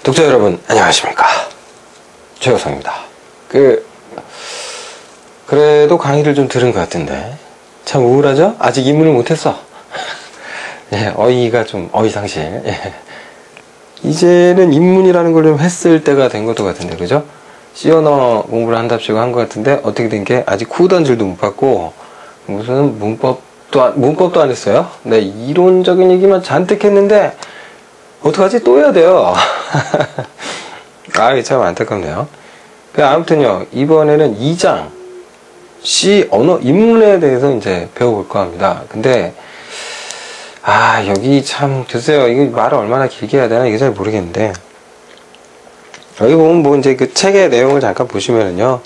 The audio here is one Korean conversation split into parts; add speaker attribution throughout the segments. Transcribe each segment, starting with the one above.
Speaker 1: 독자 여러분 안녕하십니까, 최우성입니다. 그래도 강의를 좀 들은 것 같은데 참 우울하죠? 아직 입문을 못했어. 예, 어이가 좀 어이상실. 예. 이제는 입문이라는 걸 좀 했을 때가 된 것도 같은데, 그죠? C 언어 공부를 한답시고 한 것 같은데 어떻게 된 게 아직 후단줄도 못 받고 무슨 문법도 안 했어요. 네, 이론적인 얘기만 잔뜩 했는데 어떡하지? 또 해야 돼요. 아, 참 안타깝네요. 아무튼요, 이번에는 2장 C 언어 입문에 대해서 이제 배워볼까 합니다. 근데 여기 참 글쎄요, 이거 말을 얼마나 길게 해야 되나 이게 잘 모르겠는데, 여기 보면 뭐 이제 그 책의 내용을 잠깐 보시면은요,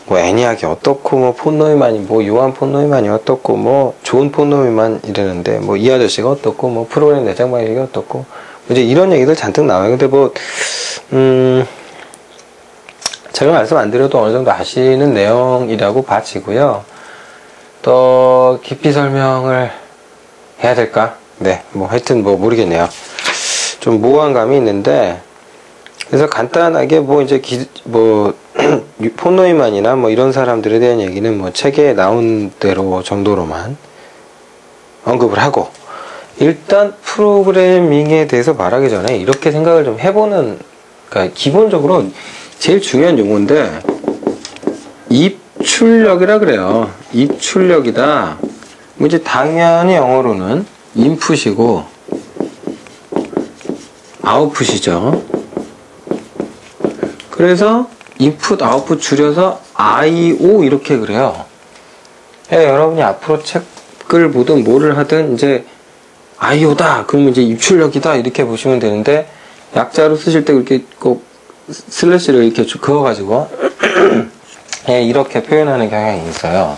Speaker 1: 뭐 애니악이 어떻고, 뭐 폰노이만이, 뭐 요한 폰노이만이 어떻고, 뭐 좋은 폰노이만 이러는데, 뭐 이 아저씨가 어떻고, 뭐 프로그램 내장 방식이 어떻고, 이제 이런 얘기들 잔뜩 나와요. 근데 뭐 제가 말씀 안 드려도 어느 정도 아시는 내용이라고 봐지고요. 더 깊이 설명을 해야 될까? 네, 뭐 하여튼 뭐 모르겠네요. 좀 모호한 감이 있는데, 그래서 간단하게 뭐 이제 폰노이만이나 뭐 이런 사람들에 대한 얘기는 뭐 책에 나온 대로 정도로만 언급을 하고, 일단 프로그래밍에 대해서 말하기 전에 이렇게 생각을 좀 해보는, 그러니까 기본적으로 제일 중요한 용어인데 입출력이라 그래요. 입출력이다. 뭐 이제 당연히 영어로는 인풋이고 아웃풋이죠. 그래서 인풋 아웃풋 줄여서 IO 이렇게 그래요. 여러분이 앞으로 책을 보든 뭐를 하든 이제 IO다 그러면 이제 입출력이다 이렇게 보시면 되는데, 약자로 쓰실 때 그렇게 꼭 슬래시를 이렇게 그어가지고 이렇게 표현하는 경향이 있어요.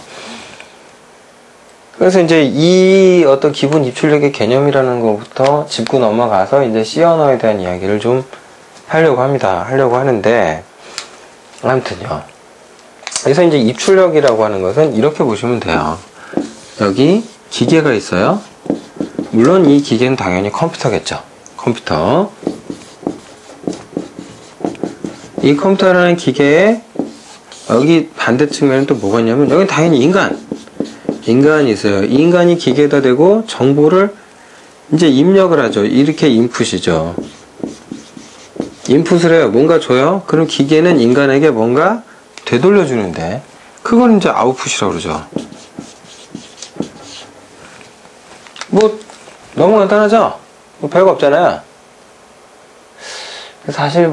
Speaker 1: 그래서 이제 이 어떤 기본 입출력의 개념이라는 것부터 짚고 넘어가서 이제 C 언어에 대한 이야기를 좀 하려고 하는데, 아무튼요. 그래서 이제 입출력이라고 하는 것은 이렇게 보시면 돼요. 여기 기계가 있어요. 물론 이 기계는 당연히 컴퓨터겠죠. 컴퓨터. 이 컴퓨터라는 기계에 여기 반대 측면은 또 뭐가 있냐면, 여기 당연히 인간이 있어요. 이 인간이 기계에다 대고 정보를 이제 입력을 하죠. 이렇게 인풋이죠. 인풋을 해요. 뭔가 줘요. 그럼 기계는 인간에게 뭔가 되돌려주는데, 그걸 이제 아웃풋이라고 그러죠. 뭐 너무 간단하죠? 뭐 별거 없잖아요. 사실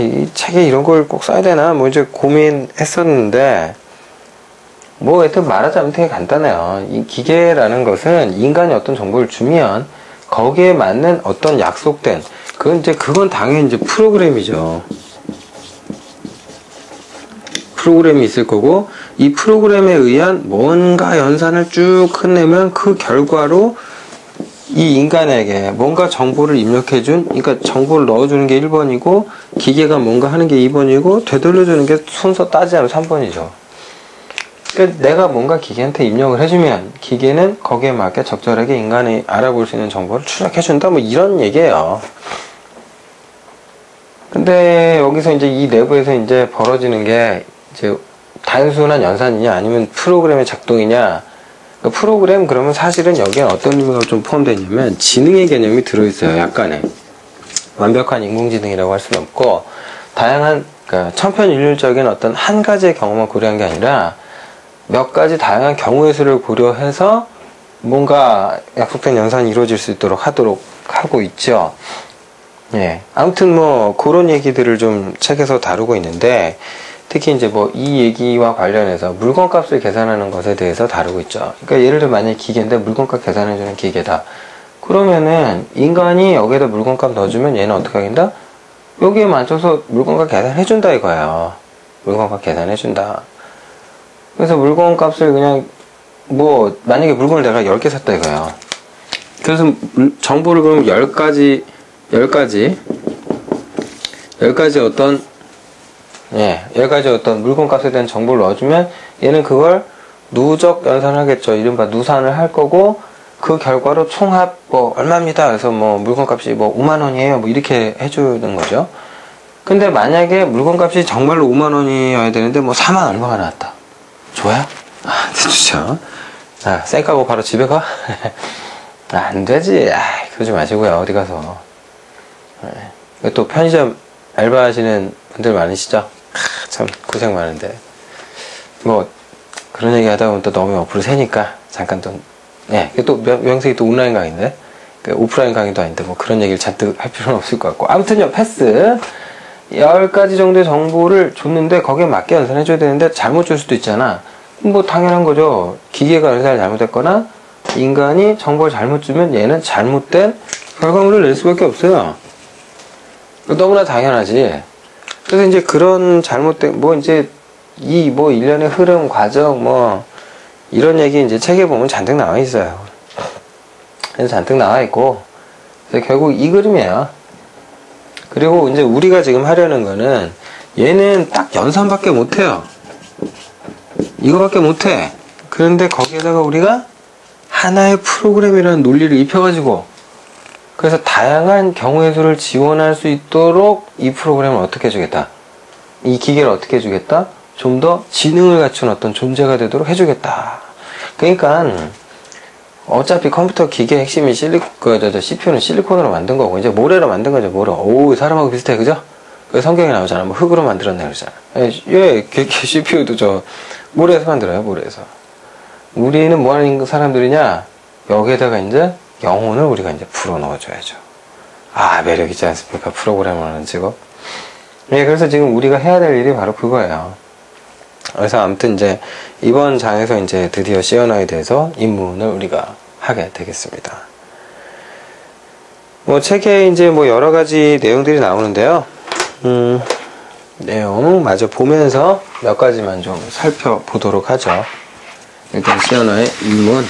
Speaker 1: 이 책에 이런 걸 꼭 써야 되나 뭐 이제 고민했었는데, 뭐 하여튼 말하자면 되게 간단해요. 이 기계라는 것은 인간이 어떤 정보를 주면 거기에 맞는 어떤 약속된, 그건 당연히 이제 프로그램이죠. 프로그램이 있을 거고, 이 프로그램에 의한 뭔가 연산을 쭉 끝내면 그 결과로 이 인간에게 뭔가 정보를 입력해준, 그러니까 정보를 넣어주는 게 1번이고 기계가 뭔가 하는 게 2번이고 되돌려주는 게 순서 따지자면 3번이죠. 그러니까 내가 뭔가 기계한테 입력을 해주면 기계는 거기에 맞게 적절하게 인간이 알아볼 수 있는 정보를 출력해준다, 뭐 이런 얘기예요. 근데 여기서 이제 이 내부에서 이제 벌어지는 게 이제 단순한 연산이냐 아니면 프로그램의 작동이냐. 프로그램 그러면 사실은 여기에 어떤 의미가 좀 포함되어 있냐면 지능의 개념이 들어있어요. 약간의 완벽한 인공지능이라고 할 수는 없고, 다양한 그러니까 천편일률적인 어떤 한 가지의 경우만 고려한 게 아니라 몇 가지 다양한 경우의 수를 고려해서 뭔가 약속된 연산이 이루어질 수 있도록 하고 있죠. 예, 아무튼 뭐 그런 얘기들을 좀 책에서 다루고 있는데, 특히 이제 이 얘기와 관련해서 물건값을 계산하는 것에 대해서 다루고 있죠. 그러니까 예를 들어 만약에 기계인데 물건값 계산해주는 기계다. 그러면은 인간이 여기에다 물건값 넣어주면 얘는 어떻게 하긴다? 여기에 맞춰서 물건값 계산해준다 이거예요. 물건값 계산해준다. 그래서 물건값을 그냥 만약에 물건을 내가 10개 샀다 이거예요. 그래서 정보를 그럼 10가지 어떤 물건값에 대한 정보를 넣어주면 얘는 그걸 누적 연산하겠죠. 이른바 누산을 할 거고, 그 결과로 총합 뭐 얼마입니다. 그래서 뭐 물건값이 뭐 5만 원이에요. 뭐 이렇게 해주는 거죠. 근데 만약에 물건값이 정말로 5만 원이어야 되는데 뭐 4만 얼마가 나왔다. 좋아요? 아, 좋죠. 아, 쌩 까고 바로 집에 가? 안 되지. 아, 그러지 마시고요. 어디 가서. 또 편의점 알바하시는 분들 많으시죠? 아, 참 고생 많은데. 뭐 그런 얘기 하다 보면 또 너무 옆으로 새니까 잠깐 또 또 명색이 또 온라인 강의인데 오프라인 강의도 아닌데 뭐 그런 얘기를 잔뜩 할 필요는 없을 것 같고, 아무튼요, 패스 10가지 정도의 정보를 줬는데 거기에 맞게 연산해 줘야 되는데 잘못 줄 수도 있잖아. 뭐 당연한 거죠. 기계가 연산을 잘못했거나 인간이 정보를 잘못 주면 얘는 잘못된 결과물을 낼 수밖에 없어요. 너무나 당연하지. 그래서 이제 그런 잘못된 뭐 이제 이 뭐 일련의 흐름 과정 뭐 이런 얘기 이제 책에 보면 잔뜩 나와 있어요. 그래서 잔뜩 나와 있고, 그래서 결국 이 그림이에요. 그리고 이제 우리가 지금 하려는 거는 얘는 딱 연산밖에 못해요. 이거밖에 못해. 그런데 거기에다가 우리가 하나의 프로그램이라는 논리를 입혀가지고, 그래서 다양한 경우의 수를 지원할 수 있도록 이 프로그램을 어떻게 해주겠다, 이 기계를 어떻게 해주겠다, 좀 더 지능을 갖춘 어떤 존재가 되도록 해주겠다. 그러니까 어차피 컴퓨터 기계 핵심이 CPU는 실리콘으로 만든 거고 이제 모래로 만든 거죠. 모래. 오, 사람하고 비슷해, 그죠? 그 성경에 나오잖아. 뭐 흙으로 만들었네 그러잖아. CPU도 저 모래에서 만들어요. 모래에서. 우리는 뭐 하는 사람들이냐? 여기에다가 이제 영혼을 우리가 이제 불어 넣어줘야죠. 아, 매력 있지 않습니까? 프로그래머 하는 직업. 그래서 지금 우리가 해야 될 일이 바로 그거예요. 그래서 아무튼 이제 이번 장에서 이제 드디어 시어너에 대해서 입문을 우리가 하게 되겠습니다. 뭐 책에 이제 뭐 여러 가지 내용들이 나오는데요. 내용 마저 보면서 몇 가지만 좀 살펴보도록 하죠. 일단 시어너의 입문.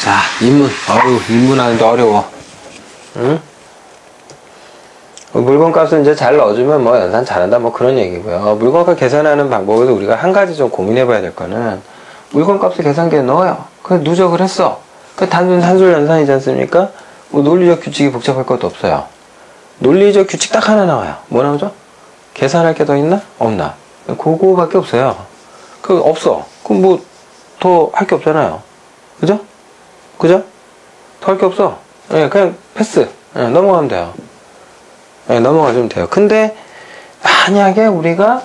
Speaker 1: 자, 입문. 입문하는데 어려워. 응? 물건값을 이제 잘 넣어주면 뭐 연산 잘한다 뭐 그런 얘기고요. 물건값 계산하는 방법에서 우리가 한 가지 좀 고민해봐야 될 거는, 물건값을 계산기에 넣어요. 그래서 누적을 했어. 그 단순 산술 연산이지 않습니까? 뭐 논리적 규칙이 복잡할 것도 없어요. 논리적 규칙 딱 하나 나와요. 뭐 나오죠? 계산할 게 더 있나? 없나? 그거밖에 없어요. 없어. 그럼 뭐 더 할 게 없잖아요. 그죠? 더 할 게 없어. 그냥 패스. 넘어가면 돼요. 넘어가주면 돼요. 근데 만약에 우리가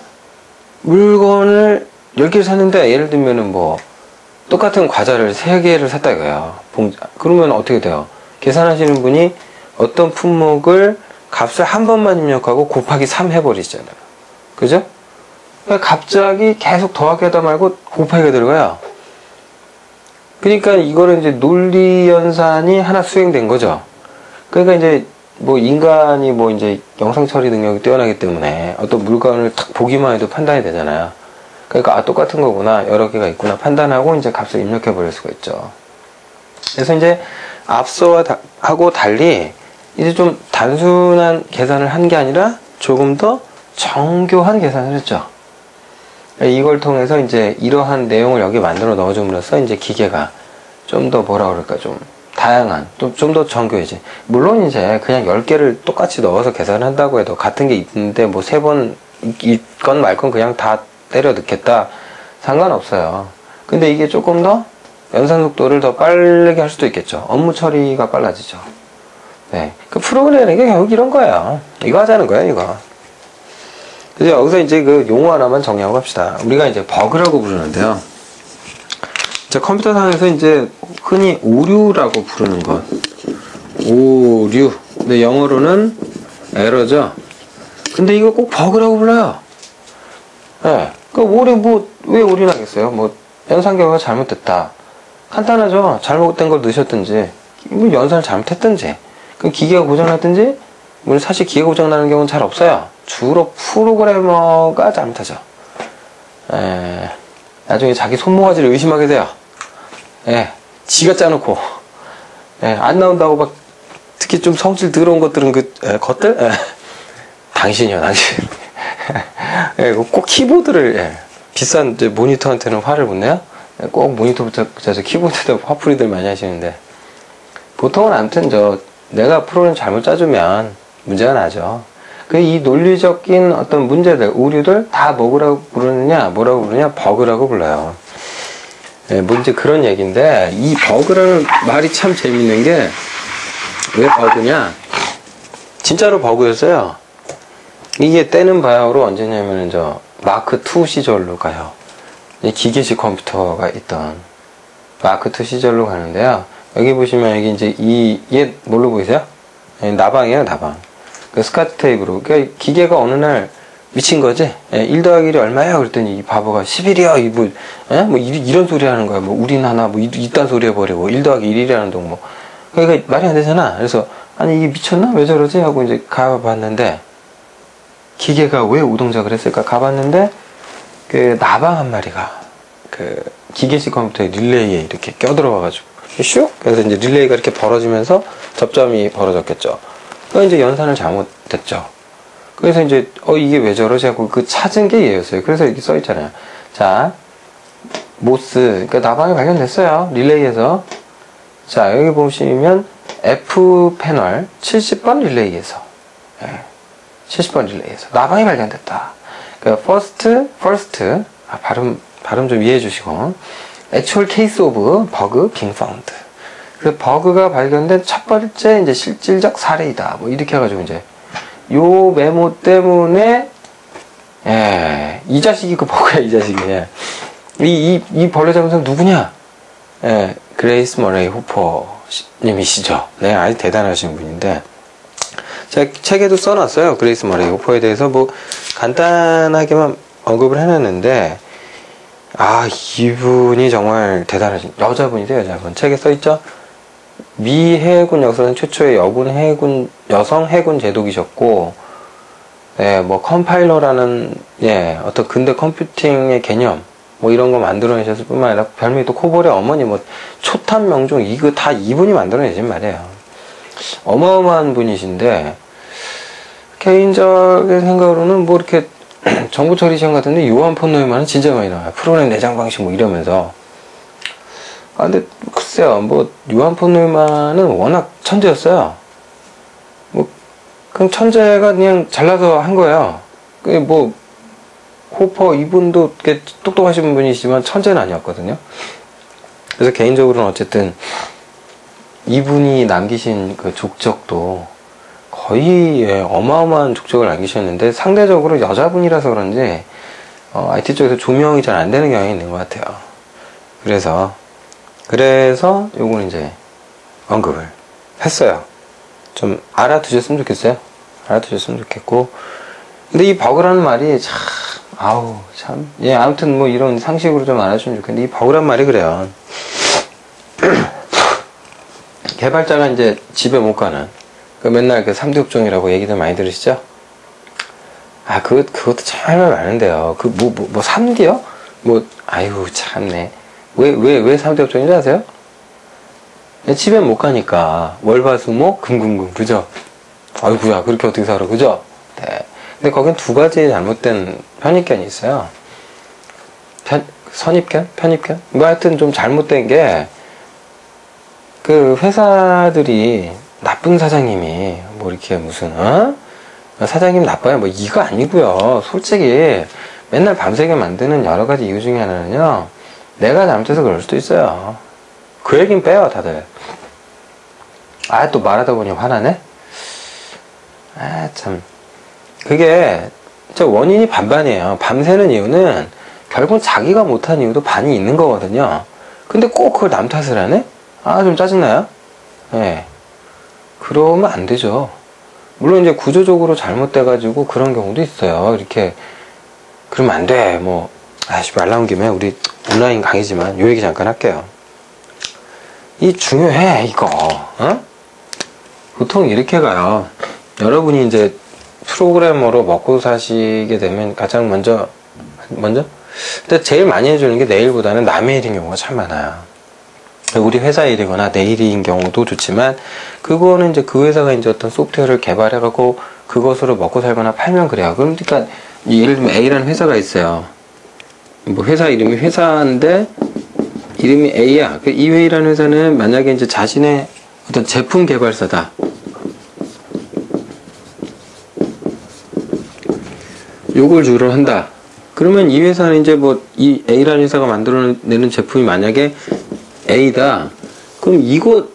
Speaker 1: 물건을 10개를 샀는데, 예를 들면은 뭐 똑같은 과자를 3개를 샀다 이거예요. 그러면 어떻게 돼요? 계산하시는 분이 어떤 품목을 값을 한 번만 입력하고 곱하기 3 해버리시잖아요. 그죠? 갑자기 계속 더하기 하다 말고 곱하기가 들어가요. 그러니까 이거는 이제 논리 연산이 하나 수행된 거죠. 그러니까 이제 뭐 인간이 뭐 이제 영상 처리 능력이 뛰어나기 때문에 어떤 물건을 딱 보기만 해도 판단이 되잖아요. 그러니까 똑같은 거구나, 여러 개가 있구나 판단하고 이제 값을 입력해 버릴 수가 있죠. 그래서 이제 앞서하고 달리 이제 좀 단순한 계산을 한 게 아니라 조금 더 정교한 계산을 했죠. 이걸 통해서 이제 이러한 내용을 여기 만들어 넣어줌으로써 이제 기계가 좀 더 뭐라 그럴까, 좀 다양한, 좀 더 정교해지. 물론 이제 그냥 10개를 똑같이 넣어서 계산한다고 해도 같은 게 있는데 뭐 3번 있건 말건 그냥 다 때려 넣겠다, 상관없어요. 근데 이게 조금 더 연산 속도를 더 빠르게 할 수도 있겠죠. 업무 처리가 빨라지죠. 그 프로그램이라는 게 결국 이런 거예요. 이거 하자는 거야, 이거. 그래서 여기서 이제 그 용어 하나만 정리하고 갑시다. 우리가 이제 버그라고 부르는데요. 자, 컴퓨터상에서 이제 흔히 오류라고 부르는 것. 오류. 근데 영어로는 에러죠. 근데 이거 꼭 버그라고 불러요. 그 오류 왜 오류 나겠어요? 뭐 연산 결과가 잘못됐다. 간단하죠. 잘못된 걸 넣으셨든지, 뭐 연산을 잘못했든지, 그 기계가 고장났든지. 물론 사실 기계가 고장나는 경우는 잘 없어요. 주로 프로그래머가 잘못하죠. 나중에 자기 손모가지를 의심하게 돼요. 지가 짜놓고 안 나온다고 막, 특히 좀 성질 더러운 것들은 다 당신이요, 당신. 예, 꼭 키보드를, 예, 비싼 이제 모니터한테는 화를 못 내요? 예, 꼭 모니터부터 붙여서 키보드에다 화풀이들 많이 하시는데. 보통은 아무튼 내가 프로그램 잘못 짜주면 문제가 나죠. 이 논리적인 어떤 문제들, 오류들 다 뭐라고 부르느냐, 버그라고 불러요. 예, 뭔지 그런 얘기인데, 이 버그라는 말이 참 재밌는 게, 왜 버그냐? 진짜로 버그였어요. 이게 때는 바야흐로 언제냐면은 마크 2 시절로 가요. 기계식 컴퓨터가 있던 마크 2 시절로 가는데요. 여기 보시면 여기 이제 얘 뭘로 보이세요? 나방이에요, 나방. 그 스카트 테이프로. 그러니까 기계가 어느 날 미친 거지? 1 더하기 1이 얼마야? 그랬더니 이 바보가 11이야. 이런 소리 하는 거야. 우린 하나, 이딴 소리 해버리고, 1 더하기 1이라는 동 그러니까 말이 안 되잖아. 그래서, 아니, 이게 미쳤나? 왜 저러지? 하고 이제 가봤는데, 기계가 왜 우동작을 했을까? 가봤는데, 나방 한 마리가, 기계식 컴퓨터의 릴레이에 이렇게 껴들어가가지고, 슉! 그래서 이제 릴레이가 이렇게 벌어지면서 접점이 벌어졌겠죠. 그래서 이제 연산을 잘못했죠. 그래서 이제, 이게 왜 저러지? 하고 찾은 게 얘였어요. 그래서 이렇게 써있잖아요. 자, 모스, 그러니까 나방이 발견됐어요. 릴레이에서. 자, 여기 보시면 F 패널 70번 릴레이에서. 70번 릴레이에서. 나방이 발견됐다. 그러니까 first, 발음 좀 이해해 주시고. actual case of bug being found. 그래서 버그가 발견된 첫 번째 이제 실질적 사례이다. 이렇게 해가지고 이제 요 메모 때문에 이 자식이 버그야, 이 자식이. 이 벌레 잡은 누구냐? 그레이스 머레이 호퍼 님이시죠. 네, 아주 대단하신 분인데 제가 책에도 써놨어요. 그레이스 머레이 호퍼에 대해서 간단하게만 언급을 해놨는데 이분이 정말 대단하신 여자분이세요. 여자분. 책에 써있죠. 미 해군 역사상 최초의 여성 해군 제독이셨고, 컴파일러라는, 어떤 근대 컴퓨팅의 개념, 이런 거 만들어내셨을 뿐만 아니라, 별명이 또 코볼의 어머니, 초탄 명종, 이거 다 이분이 만들어내신 말이에요. 어마어마한 분이신데, 개인적인 생각으로는 이렇게, 정부 처리 시험 같은데, 요한 폰 노이만은 진짜 많이 나와요. 프로그램 내장 방식 이러면서. 근데 글쎄요, 요한 폰 노이만은 워낙 천재였어요. 그냥 천재가 그냥 잘나서 한 거예요. 호퍼 이분도 똑똑하신 분이시지만 천재는 아니었거든요. 그래서 개인적으로는 어쨌든 이분이 남기신 족적도 거의 어마어마한 족적을 남기셨는데 상대적으로 여자분이라서 그런지 IT 쪽에서 조명이 잘 안 되는 경향이 있는 것 같아요. 그래서 요건 이제 언급을 했어요. 좀 알아두셨으면 좋겠어요. 알아두셨으면 좋겠고. 근데 이 버그라는 말이 아무튼 이런 상식으로 좀 알아주면 좋겠는데 이 버그란 말이 그래요. 개발자가 이제 집에 못 가는 맨날 3대 업종이라고 얘기들 많이 들으시죠? 그것도 참 할 말 많은데요. 3D요? 아이고 참네. 왜 3대 업종인지 아세요? 집에 못 가니까 월화수목 금금금, 그죠? 아이고야, 그렇게 어떻게 살아, 그죠? 네. 근데 거긴 두 가지 잘못된 편입견이 있어요. 선입견? 편입견? 하여튼 좀 잘못된 게 회사들이 나쁜 사장님이 이렇게 무슨 사장님 나빠요 이거 아니고요. 솔직히 맨날 밤새게 만드는 여러 가지 이유 중에 하나는요, 내가 잘못해서 그럴 수도 있어요. 그 얘긴 빼요, 다들. 또 말하다 보니 화나네? 참. 그게, 원인이 반반이에요. 밤새는 이유는, 결국은 자기가 못한 이유도 반이 있는 거거든요. 근데 꼭 그걸 남 탓을 하네? 좀 짜증나요? 그러면 안 되죠. 물론 이제 구조적으로 잘못돼가지고 그런 경우도 있어요. 이렇게, 그러면 안 돼. 말 나온 김에 우리 온라인 강의지만 요 얘기 잠깐 할게요. 이 중요해, 이거. 보통 이렇게 가요. 여러분이 이제 프로그래머로 먹고 사시게 되면 가장 먼저? 근데 제일 많이 해주는 게 내 일보다는 남의 일인 경우가 참 많아요. 우리 회사 일이거나 내 일인 경우도 좋지만, 그거는 이제 그 회사가 이제 어떤 소프트웨어를 개발해갖고 그것으로 먹고 살거나 팔면 그래요. 그러니까 예를 들면 A라는 회사가 있어요. 뭐 회사 이름이 회사인데 이름이 A야. 이 A라는 회사는 만약에 이제 자신의 어떤 제품 개발사다. 요걸 주로 한다. 그러면 이 회사는 이제 뭐 이 A라는 회사가 만들어내는 제품이 만약에 A다. 그럼 이거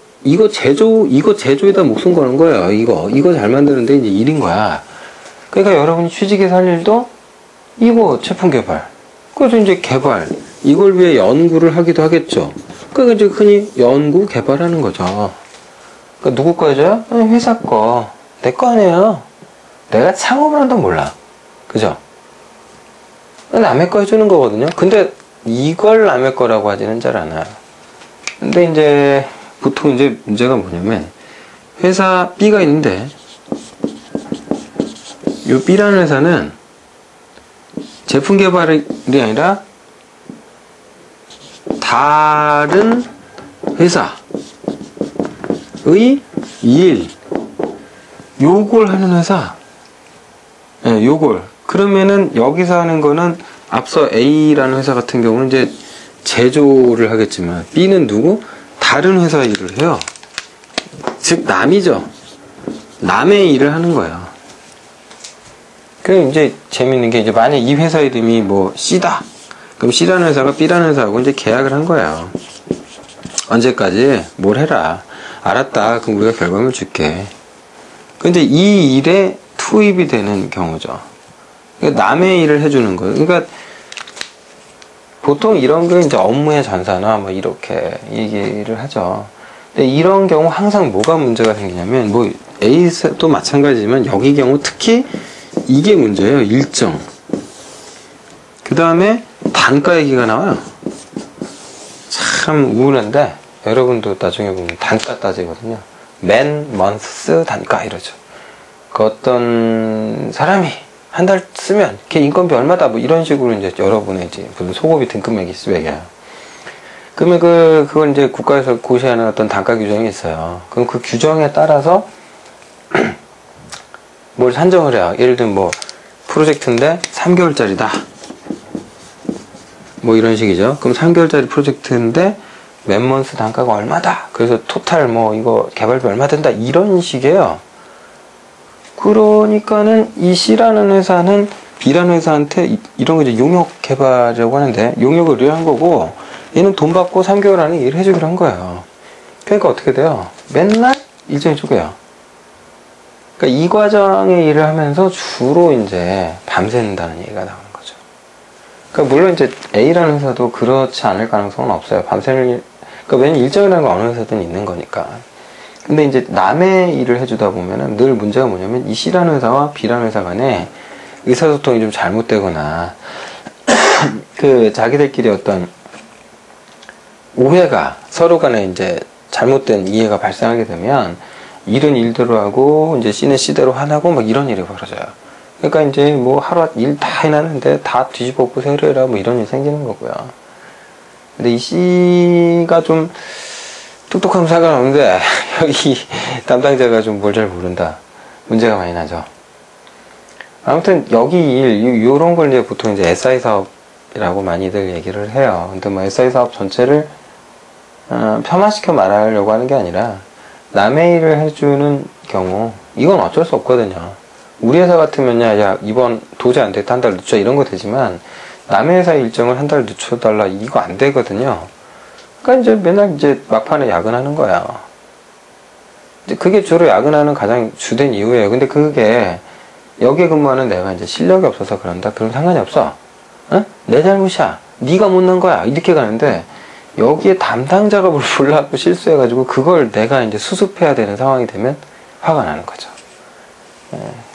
Speaker 1: 제조에다 목숨 거는 거예요. 이거 잘 만드는데 이제 일인 거야. 그러니까 여러분이 취직해서 할 일도 이거 제품 개발. 그래서 이제 개발. 이걸 위해 연구를 하기도 하겠죠. 그러니까 이제 흔히 연구 개발하는 거죠. 그러니까 누구 거 해줘요? 회사 거. 내 거 아니에요. 내가 창업을 한다면 몰라. 그죠? 남의 거 해주는 거거든요. 근데 이걸 남의 거라고 하지는 잘 않아요. 근데 이제 보통 이제 문제가 뭐냐면 회사 B가 있는데 이 B라는 회사는 제품 개발이 아니라 다른 회사의 일 요걸 하는 회사. 네, 요걸. 그러면은 여기서 하는 거는 앞서 A라는 회사 같은 경우는 이제 제조를 하겠지만 B는 누구? 다른 회사 일을 해요. 즉 남이죠. 남의 일을 하는 거예요. 그럼 이제 재밌는 게 이제 만약 이 회사 이름이 뭐 C다. 그럼 C라는 회사가 B라는 회사하고 이제 계약을 한 거예요. 언제까지 뭘 해라. 알았다. 그럼 우리가 결과물 줄게. 근데 이 일에 투입이 되는 경우죠. 그러니까 남의 일을 해주는 거예요. 그러니까 보통 이런 게 이제 업무의 전산화 뭐 이렇게 얘기를 하죠. 근데 이런 경우 항상 뭐가 문제가 생기냐면 뭐 A도 마찬가지지만 여기 경우 특히 이게 문제예요. 일정. 그 다음에 단가 얘기가 나와요. 참 우울한데 여러분도 나중에 보면 단가 따지거든요. 맨, 먼스 단가 이러죠. 그 어떤 사람이 한 달 쓰면 걔 인건비 얼마다 뭐 이런 식으로 이제 여러분의 이제 무슨 소고비 등급 매겨요. 그러면 그걸 이제 국가에서 고시하는 어떤 단가 규정이 있어요. 그럼 그 규정에 따라서 뭘 산정을 해요. 예를 들면 뭐 프로젝트인데 3개월짜리다. 뭐 이런 식이죠. 그럼 3개월짜리 프로젝트인데 맨먼스 단가가 얼마다. 그래서 토탈 뭐 이거 개발비 얼마 된다. 이런 식이에요. 그러니까는 이 C라는 회사는 B라는 회사한테 이런 거 이제 용역 개발이라고 하는데 용역을 의뢰한 거고 얘는 돈 받고 3개월 안에 일을 해주기로 한 거예요. 그러니까 어떻게 돼요? 맨날 일정이 쪼개요. 그러니까 이 과정의 일을 하면서 주로 이제 밤샌다는 얘기가 나오는 거죠. 그러니까 물론 이제 A라는 회사도 그렇지 않을 가능성은 없어요. 밤새는 일, 그러니까 왜냐면 일정이라는 건 어느 회사든 있는 거니까. 근데 이제 남의 일을 해주다 보면은 늘 문제가 뭐냐면 이 C라는 회사와 B라는 회사 간에 의사소통이 좀 잘못되거나 그 자기들끼리 어떤 오해가 서로 간에 이제 잘못된 이해가 발생하게 되면 일은 일대로 하고 이제 C는 C대로 하나고 막 이런 일이 벌어져요. 그러니까 이제 뭐 하루 일 다 해놨는데 다 뒤집어 엎고 새로 해라 뭐 이런 일이 생기는 거고요. 근데 이 C가 좀 똑똑하면 상관없는데 여기 담당자가 좀 뭘 잘 모른다. 문제가 많이 나죠. 아무튼 여기 일 요런 걸 이제 보통 이제 SI 사업이라고 많이들 얘기를 해요. 근데 뭐 SI 사업 전체를 폄하시켜 말하려고 하는 게 아니라 남의 일을 해주는 경우 이건 어쩔 수 없거든요. 우리 회사 같으면야 야 이번 도저히 안 되겠다 한 달 늦춰 이런 거 되지만 남의 회사 일정을 한 달 늦춰달라 이거 안 되거든요. 그러니까 이제 맨날 이제 막판에 야근하는 거야. 이제 그게 주로 야근하는 가장 주된 이유예요. 근데 그게 여기에 근무하는 내가 이제 실력이 없어서 그런다. 그럼 상관이 없어. 어? 내 잘못이야. 네가 못난 거야. 이렇게 가는데 여기에 담당자가 뭘 몰라갖고 실수해가지고 그걸 내가 이제 수습해야 되는 상황이 되면 화가 나는 거죠.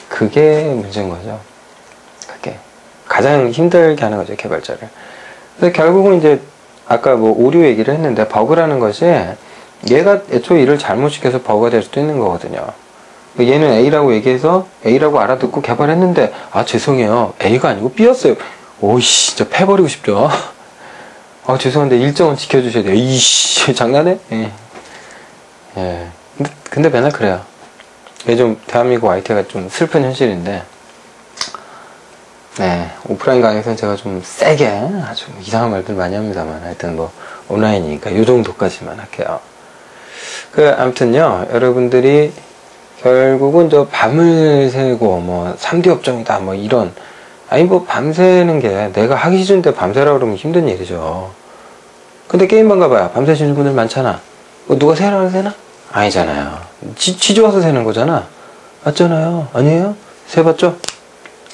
Speaker 1: 그게 문제인 거죠. 그게 가장 힘들게 하는 거죠, 개발자를. 그래서 결국은 이제 아까 뭐 오류 얘기를 했는데 버그라는 것이 얘가 애초에 일을 잘못 시켜서 버그가 될 수도 있는 거거든요. 얘는 A라고 얘기해서 A라고 알아듣고 개발했는데 아 죄송해요 A가 아니고 B였어요. 오이씨 진짜 패버리고 싶죠. 아 죄송한데 일정은 지켜주셔야 돼요. 이씨 장난해? 예. 근데 맨날 그래요. 이게 좀 대한민국 IT가 좀 슬픈 현실인데, 네, 오프라인 강의에서는 제가 좀 세게 아주 이상한 말들 많이 합니다만, 하여튼 뭐 온라인이니까 요 정도까지만 할게요. 아무튼요, 여러분들이 결국은 저 밤을 새고 뭐 3D 업종이다 뭐 이런, 아니 뭐 밤새는 게 내가 하기 싫은데 밤새라 그러면 힘든 일이죠. 근데 게임방 가봐요. 밤새시는 분들 많잖아. 뭐 누가 새라고 새나? 아니잖아요. 지 좋아서 새는 거잖아. 맞잖아요. 아니에요? 새봤죠?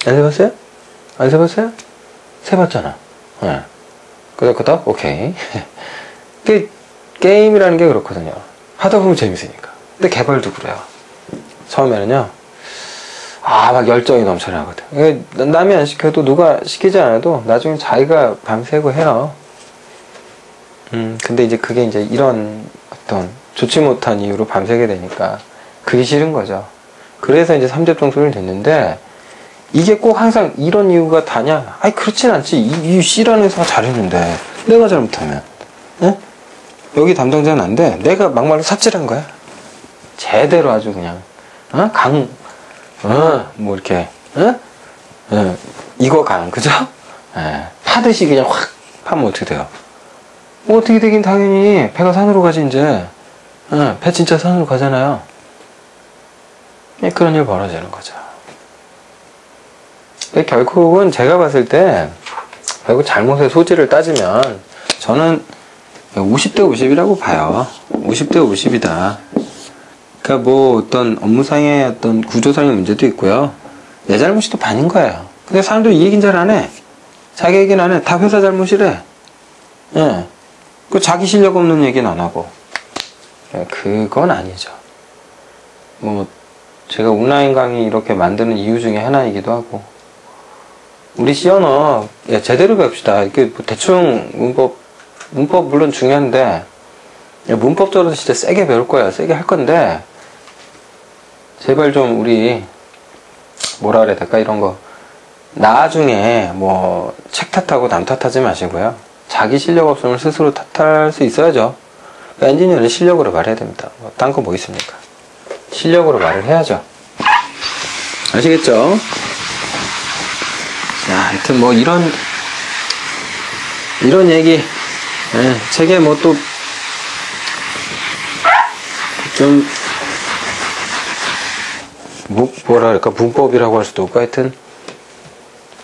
Speaker 1: 안 새봤어요? 안 새봤어요? 새봤잖아. 네. 끄덕끄덕? 오케이. 게임이라는 게 그렇거든요. 하다 보면 재밌으니까. 근데 개발도 그래요. 처음에는요, 막 열정이 넘쳐나거든. 남이 안 시켜도 누가 시키지 않아도 나중에 자기가 밤새고 해요. 근데 이제 그게 이제 이런 어떤 좋지 못한 이유로 밤새게 되니까 그게 싫은 거죠. 그래서 이제 3대 소리를 듣는데, 이게 꼭 항상 이런 이유가 다냐? 아니, 그렇진 않지. 이 C라는 회사가 잘했는데 내가 잘못하면, 예? 여기 담당자는 안 돼. 내가 막말로 삽질한 거야. 제대로 아주 그냥, 뭐 이렇게, 이거 그죠? 파듯이 그냥 확 파면 어떻게 돼요? 뭐 어떻게 되긴 당연히 배가 산으로 가지, 이제. 배 진짜 산으로 가잖아요. 그런 일 벌어지는 거죠. 결국은 제가 봤을 때, 결국 잘못의 소지를 따지면, 저는 50대 50이라고 봐요. 50대 50이다. 그러니까 뭐 어떤 업무상의 어떤 구조상의 문제도 있고요. 내 잘못이 또 반인 거예요. 근데 사람들이 이 얘기는 잘 안 해. 자기 얘기는 안 해. 다 회사 잘못이래. 그 자기 실력 없는 얘기는 안 하고. 그건 아니죠. 뭐 제가 온라인 강의 이렇게 만드는 이유 중에 하나이기도 하고, 우리 C언어 제대로 배웁시다. 이렇게 뭐 대충 문법 물론 중요한데, 문법적으로 진짜 세게 배울 거야. 세게 할 건데, 제발 좀 우리 뭐라 그래야 될까, 이런 거 나중에 뭐 책 탓하고 남 탓하지 마시고요. 자기 실력 없으면 스스로 탓할 수 있어야죠. 엔지니어는 실력으로 말해야 됩니다. 딴 거 뭐 있습니까? 실력으로 말을 해야죠. 아시겠죠? 자, 하여튼 뭐 이런 얘기, 책에 뭐 또 좀 뭐라 그럴까, 문법이라고 할 수도 없고, 하여튼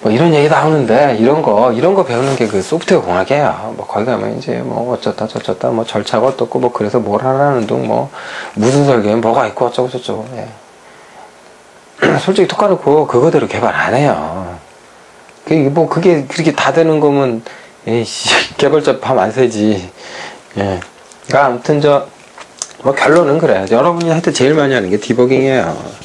Speaker 1: 뭐 이런 얘기 나오는데, 이런 거 배우는 게 그 소프트웨어 공학이에요. 뭐 거기 가면 이제 뭐 어쩌다 저쩌다 뭐 절차가 어떻고 뭐 그래서 뭘 하라는 둥 뭐 무슨 설계에 뭐가 있고 어쩌고 저쩌고. 솔직히 톡 까놓고 그거대로 개발 안 해요. 뭐 그게 그렇게 다 되는 거면 에이씨, 개발자 밤 안 새지. 그러니까 아무튼 뭐 결론은 그래. 여러분이 하여튼 제일 많이 하는 게 디버깅이에요.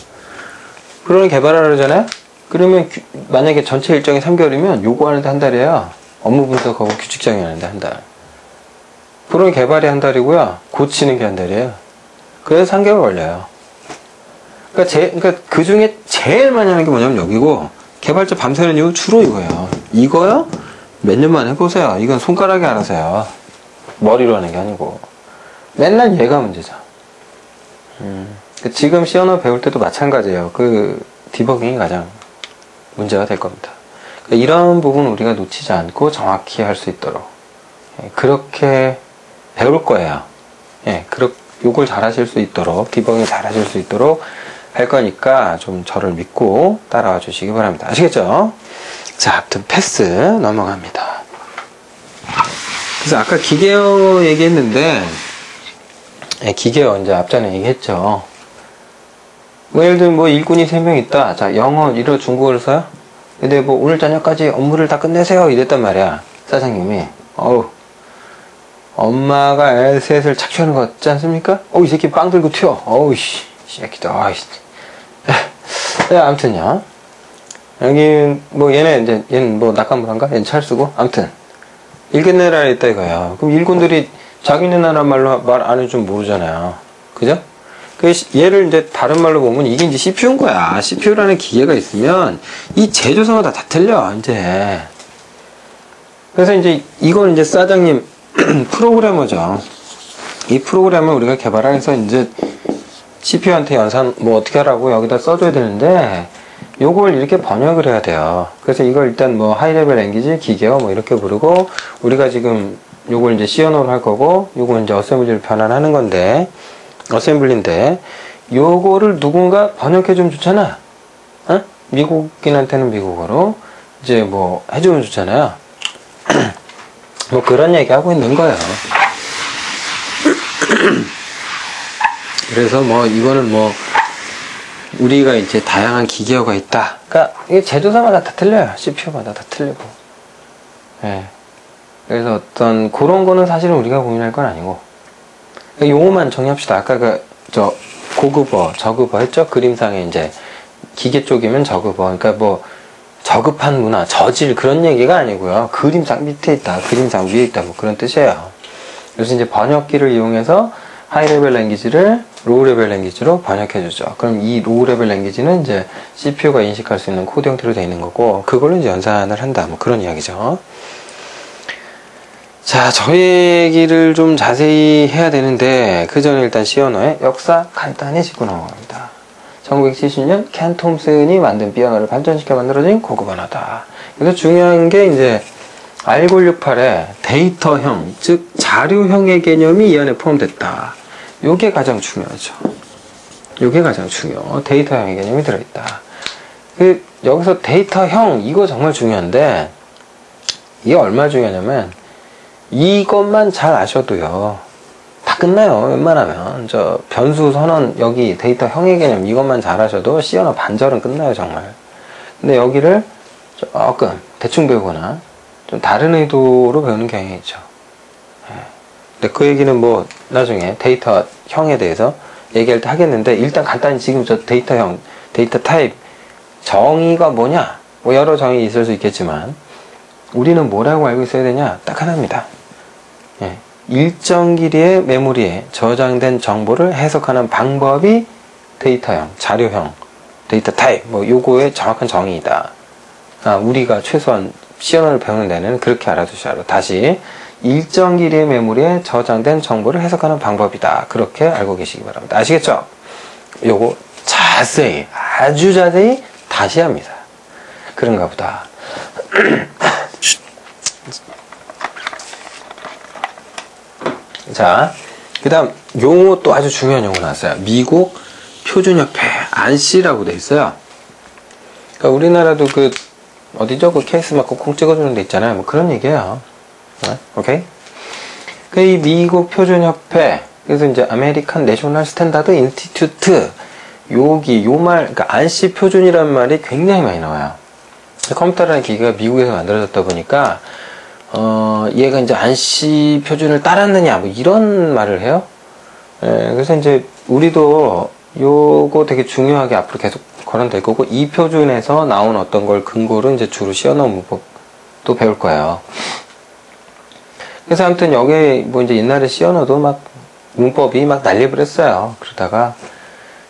Speaker 1: 그러면 개발하라 그러잖아요? 그러면 만약에 전체 일정이 3개월이면 요거 하는데 한 달이에요. 업무 분석하고 규칙 정의하는데 한 달. 그러면 개발이 한 달이고요. 고치는 게 한 달이에요. 그래서 3개월 걸려요. 그러니까 그 중에 제일 많이 하는 게 뭐냐면 여기고, 개발자 밤새는 이유 주로 이거예요. 이거요? 몇 년만 해보세요. 이건 손가락에 알아서요. 머리로 하는 게 아니고. 맨날 얘가 문제죠. 지금 C언어 배울 때도 마찬가지예요. 그 디버깅이 가장 문제가 될 겁니다. 그러니까 이런 부분 우리가 놓치지 않고 정확히 할 수 있도록 그렇게 배울 거예요. 요걸 잘 하실 수 있도록, 디버깅 잘 하실 수 있도록 할 거니까 좀 저를 믿고 따라와 주시기 바랍니다. 아시겠죠? 자, 아무튼 패스 넘어갑니다. 그래서 아까 기계어 얘기했는데, 기계어 이제 앞전에 얘기했죠. 뭐 예를 들면 뭐 일꾼이 3명 있다. 자, 영어, 일어, 중국어를 써요? 근데 뭐 오늘 저녁까지 업무를 다 끝내세요 이랬단 말이야. 사장님이. 엄마가 셋을 착취하는 거 같지 않습니까? 이 새끼 빵 들고 튀어. 이 새끼도. 아무튼요. 여기 뭐 얘는 뭐 낙관불안가? 얘는 찰쓰고. 아무튼 일 끝내라 했다 이거야. 그럼 일꾼들이 자기네 나라 말로 말 안 해주면 모르잖아요. 그죠? 얘를 이제 다른 말로 보면 이게 이제 CPU인 거야. CPU라는 기계가 있으면 이 제조사마다 다 틀려, 이제. 그래서 이제 이건 이제 사장님 프로그래머죠. 이 프로그램을 우리가 개발해서 이제 CPU한테 연산 뭐 어떻게 하라고 여기다 써줘야 되는데 요걸 이렇게 번역을 해야 돼요. 그래서 이걸 일단 뭐 하이레벨 랭귀지, 기계어 뭐 이렇게 부르고 우리가 지금 요걸 이제 C 언어로 할 거고 요거 이제 어셈블리를 변환하는 건데 어셈블리인데 요거를 누군가 번역해 주면 좋잖아. 어? 미국인한테는 미국어로 이제 뭐 해주면 좋잖아요. 뭐 그런 얘기 하고 있는 거예요. 그래서 뭐 이거는 뭐 우리가 이제 다양한 기계어가 있다. 그러니까 이게 제조사마다 다 틀려요. CPU마다 다 틀리고. 예. 그래서 어떤 그런 거는 사실은 우리가 고민할 건 아니고. 그러니까 용어만 정리합시다. 아까 저 고급어, 저급어 했죠? 그림상에 이제 기계 쪽이면 저급어. 그러니까 뭐 저급한 문화, 저질 그런 얘기가 아니고요. 그림상 밑에 있다, 그림상 위에 있다, 뭐 그런 뜻이에요. 그래서 이제 번역기를 이용해서 하이레벨 랭귀지를 로우레벨 랭귀지로 번역해주죠. 그럼 이 로우레벨 랭귀지는 이제 CPU가 인식할 수 있는 코드 형태로 되어 있는 거고, 그걸로 이제 연산을 한다. 뭐 그런 이야기죠. 자, 저 얘기를 좀 자세히 해야 되는데, 그 전에 일단 C 언어의 역사 간단히 짚고 넘어갑니다. 1970년 켄 톰슨이 만든 B 언어를 발전시켜 만들어진 고급 언어다. 그래서 중요한 게 이제 R968의 데이터형, 즉 자료형의 개념이 이 안에 포함됐다. 요게 가장 중요하죠. 요게 가장 중요. 데이터형의 개념이 들어있다. 여기서 데이터형, 이거 정말 중요한데, 이게 얼마나 중요하냐면, 이것만 잘 아셔도요, 다 끝나요. 웬만하면. 저 변수 선언, 여기 데이터형의 개념, 이것만 잘 아셔도 C 언어 반절은 끝나요, 정말. 근데 여기를 조금 대충 배우거나, 좀 다른 의도로 배우는 경향이 있죠. 근데 그 얘기는 뭐 나중에 데이터형에 대해서 얘기할 때 하겠는데, 일단 간단히 지금 저 데이터형, 데이터 타입 정의가 뭐냐, 뭐 여러 정의 있을 수 있겠지만 우리는 뭐라고 알고 있어야 되냐, 딱 하나입니다. 일정 길이의 메모리에 저장된 정보를 해석하는 방법이 데이터형, 자료형, 데이터 타입, 뭐 요거의 정확한 정의이다. 우리가 최소한 C 언어를 배우는 데는 그렇게 알아두셔야. 다시, 일정 길이의 메모리에 저장된 정보를 해석하는 방법이다. 그렇게 알고 계시기 바랍니다. 아시겠죠? 요거 자세히, 아주 자세히 다시 합니다. 그런가 보다. 자, 그 다음 용어, 또 아주 중요한 용어 나왔어요. 미국 표준협회 ANSI라고 돼 있어요. 그러니까 우리나라도 그 어디죠? 그 케이스 맞고 콩 찍어주는 데 있잖아요. 뭐 그런 얘기예요. 오케이? 그 이 미국 표준협회, 그래서 이제 아메리칸 내셔널 스탠다드 인스티튜트, 여기 요 말, 그러니까 ANSI 표준이라는 말이 굉장히 많이 나와요. 컴퓨터라는 기계가 미국에서 만들어졌다 보니까 얘가 이제 ANSI 표준을 따랐느냐, 뭐 이런 말을 해요. 그래서 이제 우리도 요거 되게 중요하게 앞으로 계속 거론될 거고, 이 표준에서 나온 어떤 걸 근거로 이제 주로 C 언어 문법도 배울 거예요. 그래서 아무튼 여기 뭐 이제 옛날에 C 언어도 막 문법이 막 난립을 했어요. 그러다가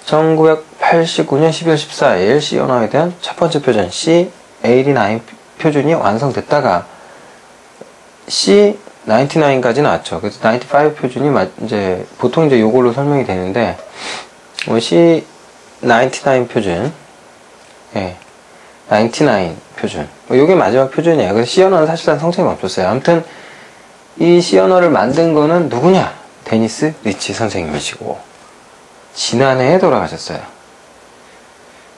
Speaker 1: 1989년 12월 14일 C 언어에 대한 첫 번째 표준 C89 표준이 완성됐다가 C99까지 나왔죠. 그래서 95 표준이 이제 보통 이제 요걸로 설명이 되는데, C99 표준, 99 표준, 요게 마지막 표준이에요. 그래서 C 언어는 사실상 성장이 멈췄어요. 아무튼 이 C 언어를 만든 거는 누구냐? 데니스 리치 선생님이시고 지난해에 돌아가셨어요.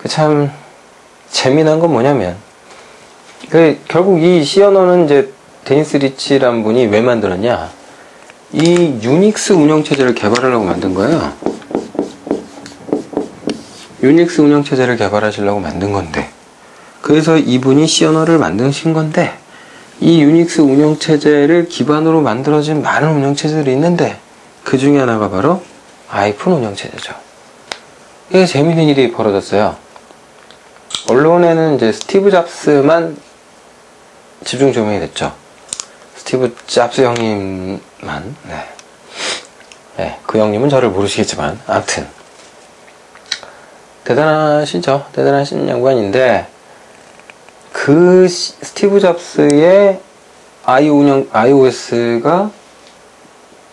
Speaker 1: 참 재미난 건 뭐냐면, 결국 이 C 언어는 이제 데니스 리치란 분이 왜 만들었냐? 이 유닉스 운영체제를 개발하려고 만든 거예요. 유닉스 운영체제를 개발하시려고 만든 건데, 그래서 이분이 C 언어를 만드신 건데, 이 유닉스 운영체제를 기반으로 만들어진 많은 운영체제들이 있는데, 그 중에 하나가 바로 아이폰 운영체제죠. 이게 재밌는 일이 벌어졌어요. 언론에는 이제 스티브 잡스만 집중 조명이 됐죠. 스티브 잡스 형님만. 그 형님은 저를 모르시겠지만, 아무튼 대단하시죠. 대단하신 양반인데, 그 스티브 잡스의 iOS가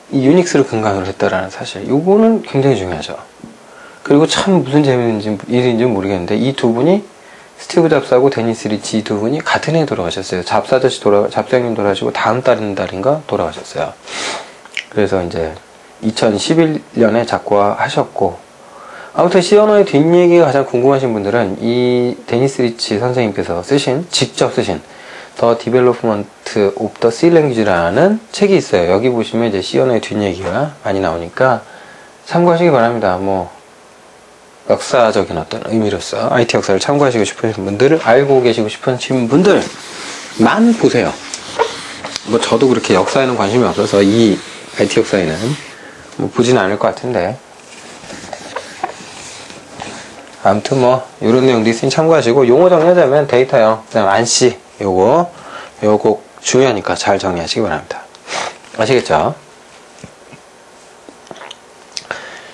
Speaker 1: 이 유닉스를 근간으로 했다라는 사실, 요거는 굉장히 중요하죠. 그리고 참 무슨 재미있는지 일인지 모르겠는데 이 두 분이 스티브 잡스하고 데니스 리치 이 두 분이 같은 해에 돌아가셨어요. 잡스 아저씨 잡스 형님 돌아가시고 다음 달인가 돌아가셨어요. 그래서 이제 2011년에 작곡하셨고, 아무튼 시어너의 뒷얘기가 가장 궁금하신 분들은 이 데니스 리치 선생님께서 직접 쓰신 The Development of the C Language라는 책이 있어요. 여기 보시면 이제 시어너의 뒷얘기가 많이 나오니까 참고하시기 바랍니다. 뭐 역사적인 어떤 의미로서 IT 역사를 참고하시고 싶으신 분들, 알고 계시고 싶으신 분들만 보세요. 뭐 저도 그렇게 역사에는 관심이 없어서 이 IT 역사에는 뭐 보진 않을 것 같은데, 아무튼 뭐 이런 내용도 있으니 참고하시고, 용어 정리하자면 데이터형, 그다음 안씨 요거 중요하니까 잘 정리하시기 바랍니다. 아시겠죠?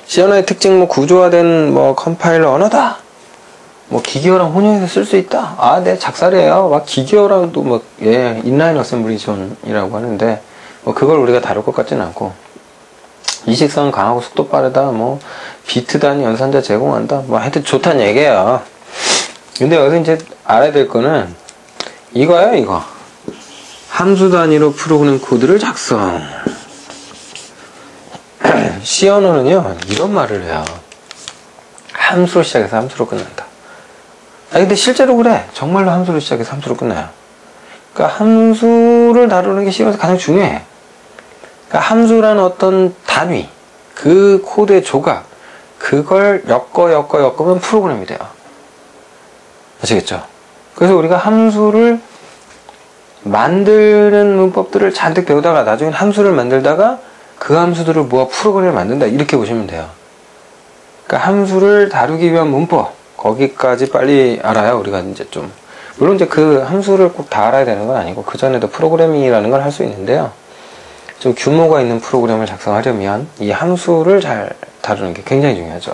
Speaker 1: 시어너의 특징, 뭐 구조화된 뭐 컴파일러 언어다, 뭐 기계어랑 혼용해서 쓸 수 있다. 아, 네, 작살이에요. 막 기계어랑도 뭐 인라인 어셈블리션이라고 하는데 뭐 그걸 우리가 다룰 것 같지는 않고, 이식성 강하고 속도 빠르다, 뭐 비트 단위 연산자 제공한다, 뭐 하여튼 좋다는 얘기예요. 근데 여기서 이제 알아야 될 거는 이거예요. 이거 함수 단위로 프로그램 코드를 작성. C 언어는요 이런 말을 해요. 함수로 시작해서 함수로 끝난다. 근데 실제로 그래. 정말로 함수로 시작해서 함수로 끝나요. 그러니까 함수를 다루는 게 C 언어에서 가장 중요해. 그러니까 함수라는 어떤 단위, 그 코드의 조각, 그걸 엮으면 프로그램이 돼요. 아시겠죠? 그래서 우리가 함수를 만드는 문법들을 잔뜩 배우다가 나중에 함수를 만들다가 그 함수들을 모아 프로그램을 만든다, 이렇게 보시면 돼요. 그러니까 함수를 다루기 위한 문법, 거기까지 빨리 알아야 우리가 이제 좀, 물론 이제 그 함수를 꼭 다 알아야 되는 건 아니고 그 전에도 프로그래밍이라는 걸 할 수 있는데요. 좀 규모가 있는 프로그램을 작성하려면 이 함수를 잘 다루는 게 굉장히 중요하죠.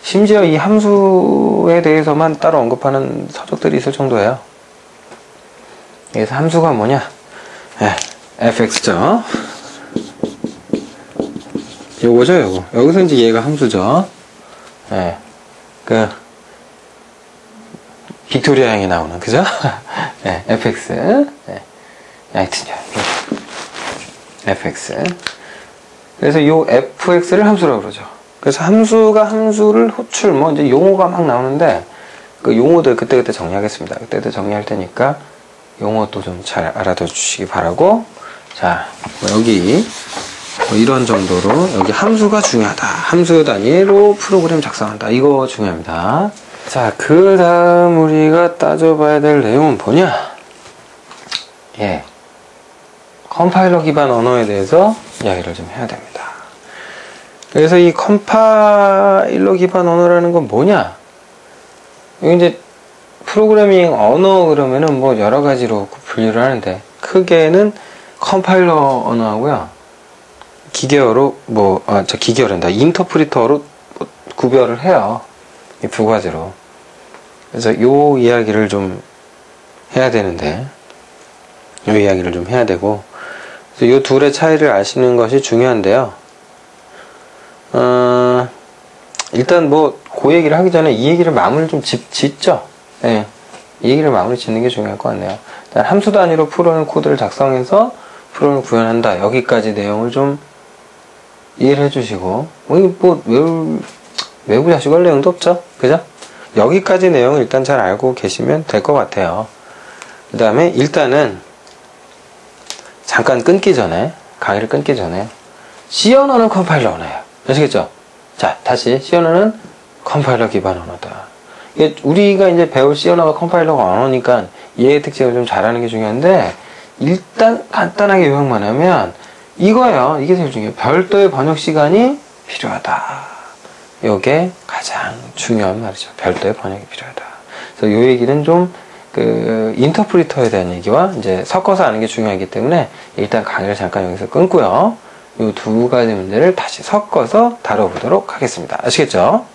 Speaker 1: 심지어 이 함수에 대해서만 따로 언급하는 서적들이 있을 정도예요. 그래서 함수가 뭐냐? fx죠. 요거죠, 요거. 여기서 이제 얘가 함수죠. 빅토리아 형이 나오는, 그죠? fx. 하여튼요. fx. 그래서 요 fx를 함수라고 그러죠. 그래서 함수가 함수를 호출, 뭐 이제 용어가 막 나오는데 그 용어들 그때그때 정리하겠습니다. 그때도 정리할 테니까 용어도 좀 잘 알아둬 주시기 바라고. 자, 여기 뭐 이런 정도로 여기 함수가 중요하다. 함수 단위로 프로그램 작성한다. 이거 중요합니다. 자, 그 다음 우리가 따져봐야 될 내용은 뭐냐? 컴파일러 기반 언어에 대해서 이야기를 좀 해야 됩니다. 그래서 이 컴파일러 기반 언어라는 건 뭐냐? 여기 이제 프로그래밍 언어 그러면은 뭐 여러 가지로 분류를 하는데, 크게는 컴파일러 언어하고요, 기계어로 기계어란다. 인터프리터로 구별을 해요. 이 두 가지로. 그래서 요 이야기를 좀 해야 되는데, 요 이야기를 좀 해야 되고, 그래서 요 둘의 차이를 아시는 것이 중요한데요. 일단 뭐 그 얘기를 하기 전에 이 얘기를 마무리 좀 짓죠. 이 얘기를 마무리 짓는 게 중요할 것 같네요. 일단 함수 단위로 프로그램 코드를 작성해서 프로그램을 구현한다. 여기까지 내용을 좀 이해를 해주시고, 외우고 자시고 할 내용도 없죠, 그죠? 여기까지 내용을 일단 잘 알고 계시면 될 것 같아요. 그 다음에 일단은 잠깐 강의를 끊기 전에 C 언어는 컴파일러 언어예요. 아시겠죠? 자, 다시 C 언어는 컴파일러 기반 언어다. 우리가 이제 배울 C 언어가 컴파일러가 언어니까 얘의 특징을 좀 잘 아는 게 중요한데, 일단 간단하게 요약만 하면 이거예요. 이게 제일 중요해요. 별도의 번역 시간이 필요하다. 이게 가장 중요한 말이죠. 별도의 번역이 필요하다. 그래서 이 얘기는 좀 인터프리터에 대한 얘기와 이제 섞어서 아는 게 중요하기 때문에 일단 강의를 잠깐 여기서 끊고요. 이 두 가지 문제를 다시 섞어서 다뤄보도록 하겠습니다. 아시겠죠?